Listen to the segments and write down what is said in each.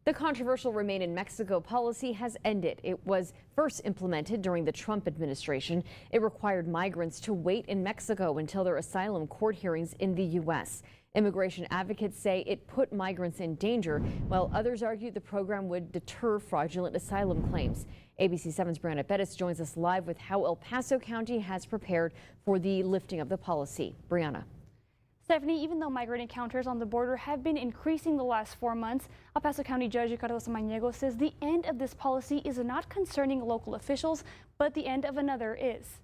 The controversial Remain in Mexico policy has ended. It was first implemented during the Trump administration. It required migrants to wait in Mexico until their asylum court hearings in the U.S. Immigration advocates say it put migrants in danger, while others argue the program would deter fraudulent asylum claims. ABC 7's Brianna Bettis joins us live with how El Paso County has prepared for the lifting of the policy. Brianna. Stephanie, even though migrant encounters on the border have been increasing the last 4 months, El Paso County Judge Ricardo Samaniego says the end of this policy is not concerning local officials, but the end of another is.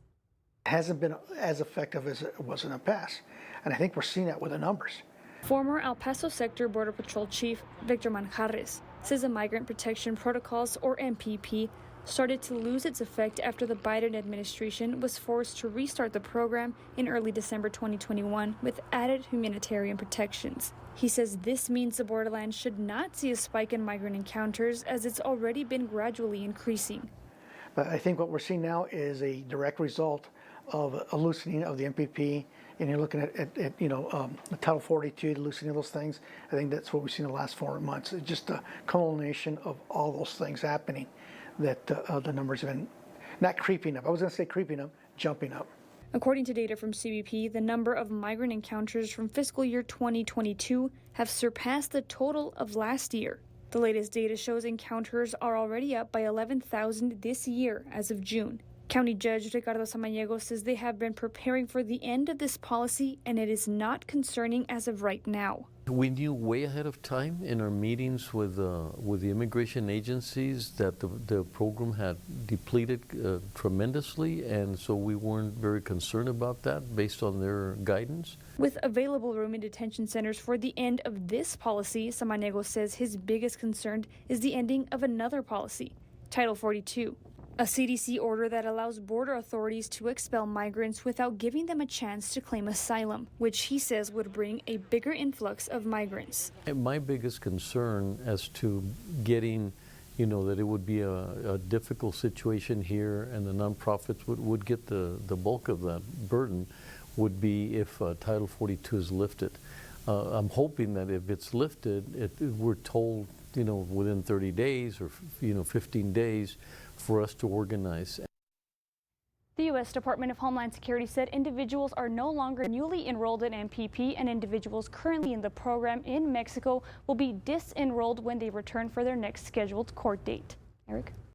It hasn't been as effective as it was in the past, and I think we're seeing that with the numbers. Former El Paso Sector Border Patrol Chief Victor Manjarres says the Migrant Protection Protocols, or MPP, started to lose its effect after the Biden administration was forced to restart the program in early December 2021 with added humanitarian protections. He says this means the borderland should not see a spike in migrant encounters, as it's already been gradually increasing. But I think what we're seeing now is a direct result of a loosening of the MPP, and you're looking at the Title 42, the loosening of those things. I think that's what we've seen in the last 4 months. It's just a culmination of all those things happening that the numbers have been not creeping up. I was going to say creeping up, jumping up. According to data from CBP, the number of migrant encounters from fiscal year 2022 have surpassed the total of last year. The latest data shows encounters are already up by 11,000 this year as of June. County Judge Ricardo Samaniego says they have been preparing for the end of this policy, and it is not concerning as of right now. We knew way ahead of time in our meetings with the immigration agencies that the program had depleted tremendously, and so we weren't very concerned about that based on their guidance. With available room in detention centers for the end of this policy, Samaniego says his biggest concern is the ending of another policy, Title 42. A CDC order that allows border authorities to expel migrants without giving them a chance to claim asylum, which he says would bring a bigger influx of migrants. And my biggest concern as to getting, that it would be a difficult situation here and the nonprofits would get the bulk of that burden would be if Title 42 is lifted. I'm hoping that if it's lifted, we're told, within 30 days or 15 days for us to organize. The U.S. Department of Homeland Security said individuals are no longer newly enrolled in MPP, and individuals currently in the program in Mexico will be disenrolled when they return for their next scheduled court date. Eric?